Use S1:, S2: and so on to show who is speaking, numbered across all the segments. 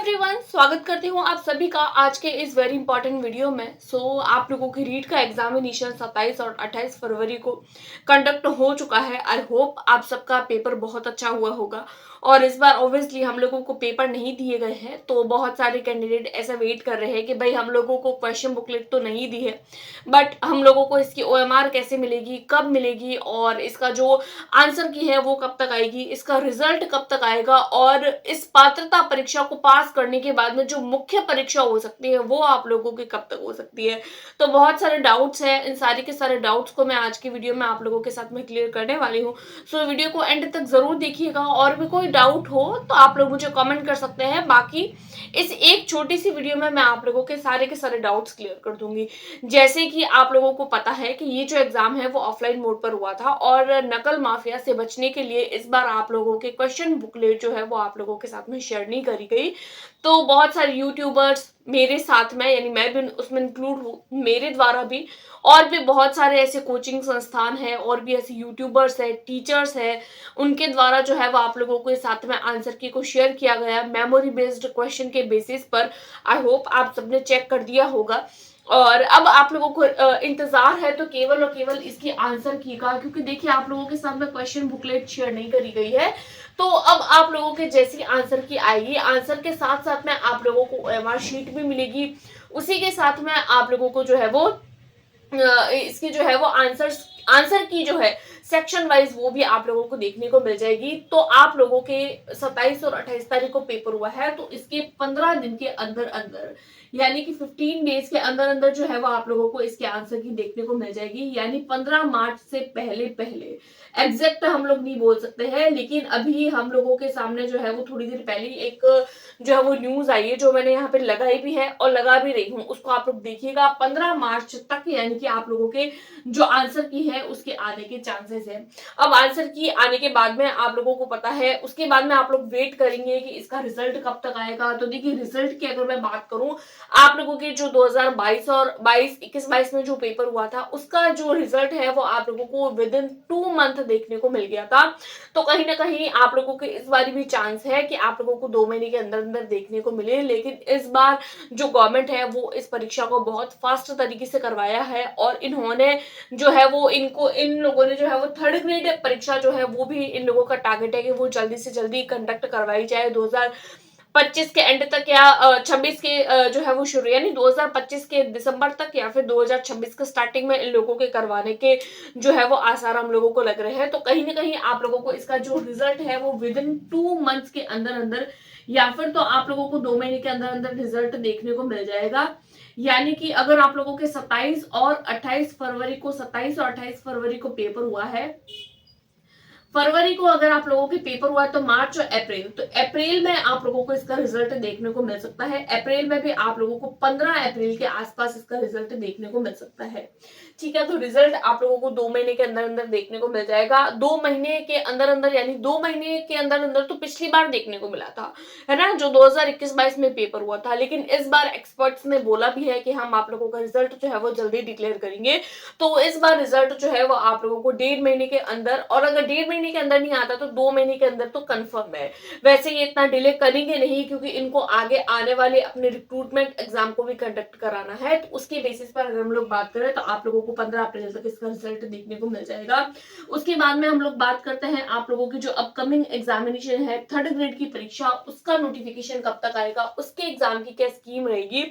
S1: Everyone, स्वागत करती हूँ आप सभी का आज के इस वेरी इंपॉर्टेंट वीडियो में। आप लोगों की रीट का एग्जामिनेशन 27 और 28 फरवरी को कंडक्ट हो चुका है। आई होप आप सबका पेपर बहुत अच्छा हुआ होगा। और इस बार ऑब्वियसली हम लोगों को पेपर नहीं दिए गए हैं, तो बहुत सारे कैंडिडेट ऐसा वेट कर रहे हैं कि भाई हम लोगों को क्वेश्चन बुकलेट तो नहीं दी है, बट हम लोगों को इसकी ओएमआर कैसे मिलेगी, कब मिलेगी, और इसका जो आंसर की है वो कब तक आएगी, इसका रिजल्ट कब तक आएगा, और इस पात्रता परीक्षा को पास करने के बाद में जो मुख्य परीक्षा हो सकती है वो आप लोगों की कब तक हो सकती है। तो बहुत सारे डाउट्स हैं, इन सारे के सारे डाउट्स को मैं आज की वीडियो में आप लोगों के साथ में क्लियर करने वाली हूँ। सो वीडियो को एंड तक जरूर देखिएगा, और भी कोई डाउट हो तो आप लोग मुझे कमेंट कर सकते हैं। बाकी इस एक छोटी सी वीडियो में मैं आप लोगों के सारे डाउट्स क्लियर कर दूंगी। जैसे कि आप लोगों को पता है कि ये जो एग्जाम है वो ऑफलाइन मोड पर हुआ था, और नकल माफिया से बचने के लिए इस बार आप लोगों के क्वेश्चन बुकलेट जो है वो आप लोगों के साथ में शेयर नहीं करी गई। तो बहुत सारे यूट्यूबर्स मेरे साथ में, यानी मैं भी उसमें इंक्लूड हूँ, मेरे द्वारा भी, और भी बहुत सारे ऐसे कोचिंग संस्थान है, और भी ऐसे यूट्यूबर्स है, टीचर्स है, उनके द्वारा जो है वो आप लोगों को साथ में आंसर की को शेयर किया गया मेमोरी बेस्ड क्वेश्चन के बेसिस पर। आई होप आप सबने चेक कर दिया होगा, और अब आप लोगों को इंतजार है तो केवल और केवल इसकी आंसर की का, क्योंकि देखिए आप लोगों के सामने क्वेश्चन बुकलेट शेयर नहीं करी गई है। तो अब आप लोगों के जैसी आंसर की आएगी, आंसर के साथ साथ में आप लोगों को ओएमआर शीट भी मिलेगी। उसी के साथ में आप लोगों को जो है वो इसकी जो है वो आंसर की जो है सेक्शन वाइज वो भी आप लोगों को देखने को मिल जाएगी। तो आप लोगों के 27 और 28 तारीख को पेपर हुआ है, तो इसके 15 दिन के अंदर अंदर, यानी कि 15 डेज के अंदर अंदर जो है वो आप लोगों को इसके आंसर की देखने को मिल जाएगी। यानी 15 मार्च से पहले पहले, एग्जैक्ट हम लोग नहीं बोल सकते हैं, लेकिन अभी हम लोगों के सामने जो है वो थोड़ी देर पहले एक जो है वो न्यूज आई है, जो मैंने यहाँ पे लगाई भी है और लगा भी रही हूँ, उसको आप लोग देखिएगा। 15 मार्च तक यानी कि आप लोगों के जो आंसर की है उसके आने के चांसेस है। अब आंसर की आने के बाद में आप लोगों को पता है, उसके बाद में आप लोग वेट करेंगे कि इसका रिजल्ट कब तक आएगा। तो देखिए रिजल्ट की अगर मैं बात करूं, आप लोगों के जो 2022 और 21-22 में जो पेपर हुआ था उसका जो रिजल्ट है वो आप लोगों को विद इन 2 मंथ देखने को मिल गया था। तो कहीं ना कहीं आप लोगों के इस बार भी चांस है कि आप लोगों को 2 महीने के अंदर अंदर देखने को मिले। लेकिन इस बार जो गवर्नमेंट है वो इस परीक्षा को बहुत फास्ट तरीके से करवाया है, और इन्होंने जो है वो इन लोगों ने जो है वो थर्ड ग्रेड परीक्षा जो है वो भी इन लोगों का टारगेट है कि वो जल्दी से जल्दी कंडक्ट करवाई जाए 2025 के एंड तक, या 26 के जो है वो शुरू, यानी 2025 के दिसंबर तक, या फिर 2026 के स्टार्टिंग में इन लोगों के करवाने के जो है वो आसार हम लोगों को लग रहे हैं। तो कहीं ना कहीं आप लोगों को इसका जो रिजल्ट है वो विद इन 2 मंथ्स के अंदर अंदर, या फिर तो आप लोगों को 2 महीने के अंदर अंदर रिजल्ट देखने को मिल जाएगा। यानी कि अगर आप लोगों के 27 और 28 फरवरी को पेपर हुआ है, फरवरी को अगर आप लोगों के पेपर हुआ है, तो मार्च और अप्रैल, तो अप्रैल में आप लोगों को इसका रिजल्ट देखने को मिल सकता है। अप्रैल में भी आप लोगों को 15 अप्रैल के आसपास इसका रिजल्ट देखने को मिल सकता है। ठीक है, तो रिजल्ट आप लोगों को 2 महीने के अंदर अंदर देखने को मिल जाएगा। 2 महीने के अंदर अंदर, यानी 2 महीने के अंदर अंदर तो पिछली बार देखने को मिला था, है ना, जो 2021-22 में पेपर हुआ था। लेकिन इस बार एक्सपर्ट्स ने बोला भी है कि हम आप लोगों का रिजल्ट जो है वो जल्दी डिक्लेयर करेंगे। तो इस बार रिजल्ट जो है वो आप लोगों को 1.5 महीने के अंदर, और अगर 1.5 महीने के अंदर नहीं आता तो 2 महीने के अंदर तो कंफर्म है। वैसे ये इतना डिले करेंगे नहीं, क्योंकि इनको आगे आने वाले अपने रिक्रूटमेंट एग्जाम को भी कंडक्ट कराना है। तो उसके बेसिस पर अगर हम लोग बात करें तो आप लोगों को 15 अप्रैल तक इसका रिजल्ट देखने को मिल जाएगा। उसके बाद में हम लोग बात करते हैं आप लोगों की जो अपकमिंग एग्जामिनेशन है, थर्ड ग्रेड की परीक्षा, उसका नोटिफिकेशन कब तक आएगा, उसके एग्जाम की क्या स्कीम रहेगी।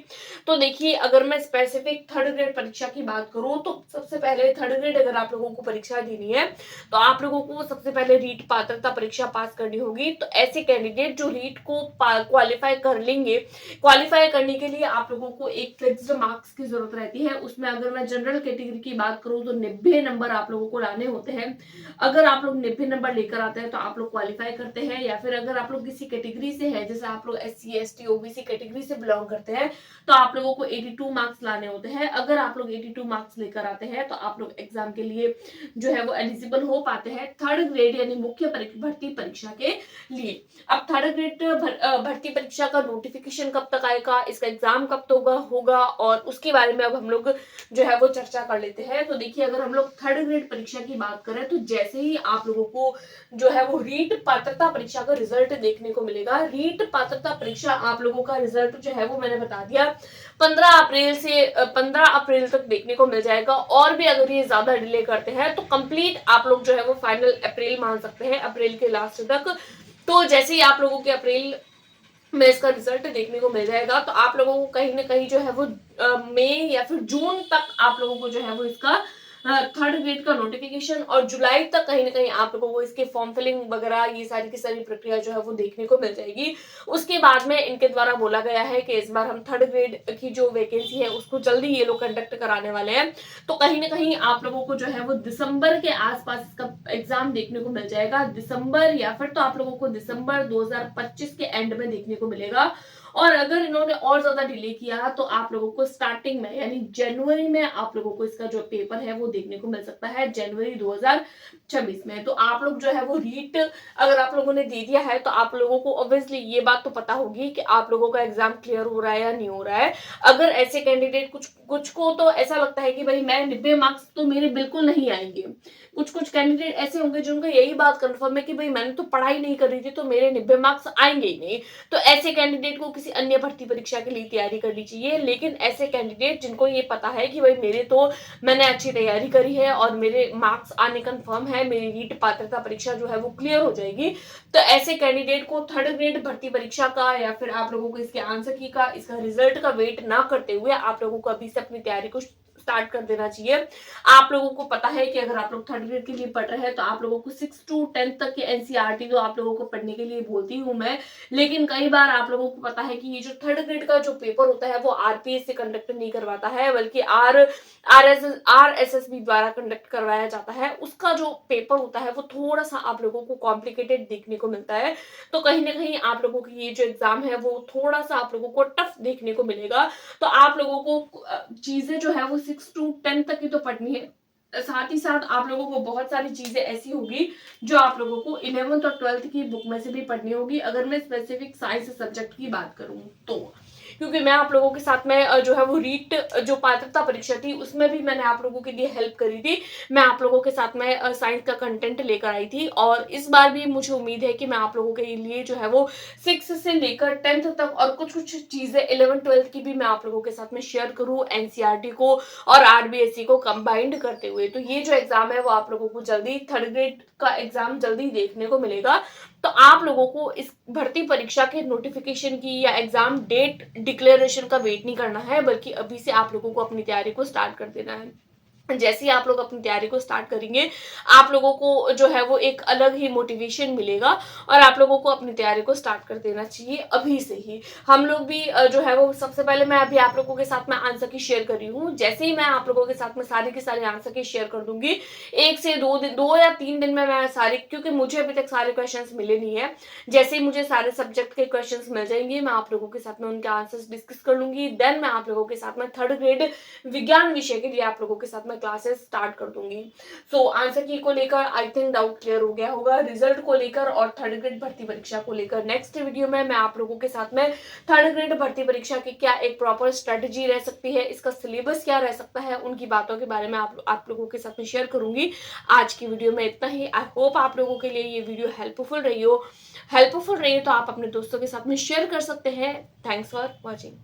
S1: तो देखिए अगर मैं स्पेसिफिक थर्ड ग्रेड परीक्षा की बात करूं, तो सबसे पहले थर्ड ग्रेड अगर आप लोगों को परीक्षा देनी है तो आप लोगों को सबसे पहले रीट पात्रता परीक्षा पास करनी होगी। तो ऐसे कैंडिडेट जो रीट को क्वालिफाई कर लेंगे, क्वालिफाई करने के लिए आप लोगों को एक फिक्स्ड मार्क्स की जरूरत रहती है। उसमें अगर मैं जनरल कैटेगरी की बात करूं तो 90 नंबर आप लोगों को लाने होते हैं। अगर आप लोग 90 नंबर लेकर आते हैं तो आप लोग क्वालिफाई करते हैं। या फिर अगर आप लोग किसी कैटेगरी से है, जैसे आप लोग SC ST OBC कैटेगरी से बिलोंग करते हैं, तो आप लोगों को 82 मार्क्स लाने होते हैं। अगर आप लोग 82 मार्क्स लेकर आते हैं तो आप लोग एग्जाम के लिए जो है वो एलिजिबल हो पाते हैं। थर्ड थर्ड ग्रेड यानी मुख्य भर्ती परीक्षा के लिए। अब थर्ड ग्रेड भर्ती परीक्षा का नोटिफिकेशन कब तक आएगा, इसका एग्जाम कब तक होगा और उसके बारे में अब हम लोग जो है वो चर्चा कर लेते हैं। तो देखिए, अगर हम लोग थर्ड ग्रेड परीक्षा की बात करें तो जैसे ही आप लोगों को जो है वो रीट पात्रता परीक्षा का रिजल्ट देखने को मिलेगा। रीट पात्रता परीक्षा आप लोगों का रिजल्ट जो है वो मैंने बता दिया 15 अप्रैल तक देखने को मिल जाएगा। और भी अगर ये ज्यादा डिले करते हैं तो कंप्लीट आप लोग जो है वो फाइनल अप्रैल मान सकते हैं, अप्रैल के लास्ट तक। तो जैसे ही आप लोगों के अप्रैल में इसका रिजल्ट देखने को मिल जाएगा तो आप लोगों को कहीं ना कहीं जो है वो मई या फिर जून तक आप लोगों को जो है वो इसका थर्ड ग्रेड का नोटिफिकेशन, और जुलाई तक कहीं ना कहीं आप लोगों को इसके फॉर्म फिलिंग वगैरह ये सारी की सारी प्रक्रिया जो है वो देखने को मिल जाएगी। उसके बाद में इनके द्वारा बोला गया है कि इस बार हम थर्ड ग्रेड की जो वैकेंसी है उसको जल्दी ये लोग कंडक्ट कराने वाले हैं। तो कहीं ना कहीं आप लोगों को जो है वो दिसंबर के आसपास इसका एग्जाम देखने को मिल जाएगा, दिसंबर या फिर तो आप लोगों को दिसंबर 2025 के एंड में देखने को मिलेगा। और अगर इन्होंने और ज्यादा डिले किया तो आप लोगों को स्टार्टिंग में यानी जनवरी में आप लोगों को इसका जो पेपर है वो देखने को मिल सकता है, जनवरी 2026 में। तो आप लोग जो है वो रीट अगर आप लोगों ने दे दिया है तो आप लोगों को ऑब्वियसली ये बात तो पता होगी कि आप लोगों का एग्जाम क्लियर हो रहा है या नहीं हो रहा है। अगर ऐसे कैंडिडेट कुछ को तो ऐसा लगता है कि भाई मैं 90 मार्क्स तो मेरे बिल्कुल नहीं आएंगे, कुछ कैंडिडेट ऐसे होंगे जिनका यही बात कंफर्म है कि भाई मैंने तो पढ़ाई नहीं कर रही थी तो मेरे 90 मार्क्स आएंगे ही नहीं। तो ऐसे कैंडिडेट को किसी अन्य भर्ती परीक्षा के लिए तैयारी करनी चाहिए। लेकिन ऐसे कैंडिडेट जिनको ये पता है कि भाई मेरे तो मैंने अच्छी तैयारी करी है और मेरे मार्क्स आने कंफर्म है, मेरी रीट पात्रता परीक्षा जो है वो क्लियर हो जाएगी, तो ऐसे कैंडिडेट को थर्ड ग्रेड भर्ती परीक्षा का या फिर आप लोगों को इसके आंसर की का इसका रिजल्ट का वेट ना करते हुए आप लोगों को अभी से अपनी तैयारी को स्टार्ट कर देना चाहिए। आप लोगों को पता है कि अगर आप लोग थर्ड ग्रेड के लिए पढ़ रहे हैं तो आप लोगों को 6 to 10 तक के एनसीईआरटी तो आप लोगों को पढ़ने के लिए बोलती हूँ मैं। लेकिन कई बार आप लोगों को पता है कि ये जो थर्ड ग्रेड का जो पेपर होता है वो आरपीएस से कंडक्ट नहीं करवाता है, बल्कि आरएसएसबी द्वारा कंडक्ट करवाया जाता है। उसका जो पेपर होता है वो थोड़ा सा आप लोगों को कॉम्प्लिकेटेड देखने को मिलता है। तो कहीं ना कहीं आप लोगों की ये जो एग्जाम है वो थोड़ा सा आप लोगों को टफ देखने को मिलेगा। तो आप लोगों को चीजें जो है वो 6 to 10 तक की तो पढ़नी है, साथ ही साथ आप लोगों को बहुत सारी चीजें ऐसी होगी जो आप लोगों को 11th और 12th की बुक में से भी पढ़नी होगी। अगर मैं स्पेसिफिक साइंस सब्जेक्ट की बात करूं तो, क्योंकि मैं आप लोगों के साथ में जो है वो रीट जो पात्रता परीक्षा थी उसमें भी मैंने आप लोगों के लिए हेल्प करी थी। मैं आप लोगों के साथ में साइंस का कंटेंट लेकर आई थी और इस बार भी मुझे उम्मीद है कि मैं आप लोगों के लिए जो है वो 6 से लेकर 10th तक और कुछ कुछ चीजें 11th 12th की भी मैं आप लोगों के साथ में शेयर करूं, एनसीईआरटी को और आरबीएसई को कंबाइंड करते हुए। तो ये जो एग्जाम है वो आप लोगों को जल्दी थर्ड ग्रेड का एग्जाम जल्दी देखने को मिलेगा। तो आप लोगों को इस भर्ती परीक्षा के नोटिफिकेशन की या एग्जाम डेट डिक्लेरेशन का वेट नहीं करना है, बल्कि अभी से आप लोगों को अपनी तैयारी को स्टार्ट कर देना है। जैसे ही आप लोग अपनी तैयारी को स्टार्ट करेंगे आप लोगों को जो है वो एक अलग ही मोटिवेशन मिलेगा और आप लोगों को अपनी तैयारी को स्टार्ट कर देना चाहिए अभी से ही। हम लोग भी जो है वो सबसे पहले मैं अभी आप लोगों के साथ में आंसर की शेयर कर रही हूँ। जैसे ही मैं आप लोगों के साथ में सारे के सारे आंसर की शेयर कर दूंगी, 1 से 2 या 3 दिन में मैं सारे, क्योंकि मुझे अभी तक सारे क्वेश्चन मिले नहीं है, जैसे ही मुझे सारे सब्जेक्ट के क्वेश्चन मिल जाएंगे मैं आप लोगों के साथ में उनके आंसर डिस्कस कर लूंगी। देन मैं आप लोगों के साथ में थर्ड ग्रेड विज्ञान विषय के लिए आप लोगों के साथ में क्लासेस स्टार्ट कर दूंगी। सो आंसर की को लेकर आई थिंक डाउट क्लियर हो गया होगा। रिजल्ट को लेकर और थर्ड ग्रेड भर्ती परीक्षा को लेकर नेक्स्ट वीडियो में मैं आप लोगों के साथ में थर्ड ग्रेड भर्ती परीक्षा की क्या एक प्रॉपर स्ट्रेटेजी रह सकती है, इसका सिलेबस क्या रह सकता है, उनकी बातों के बारे में आप लोगों के साथ में शेयर करूंगी। आज की वीडियो में इतना ही। आई होप आप लोगों के लिए ये वीडियो हेल्पफुल रही हो तो आप अपने दोस्तों के साथ में शेयर कर सकते हैं। Thanks for watching.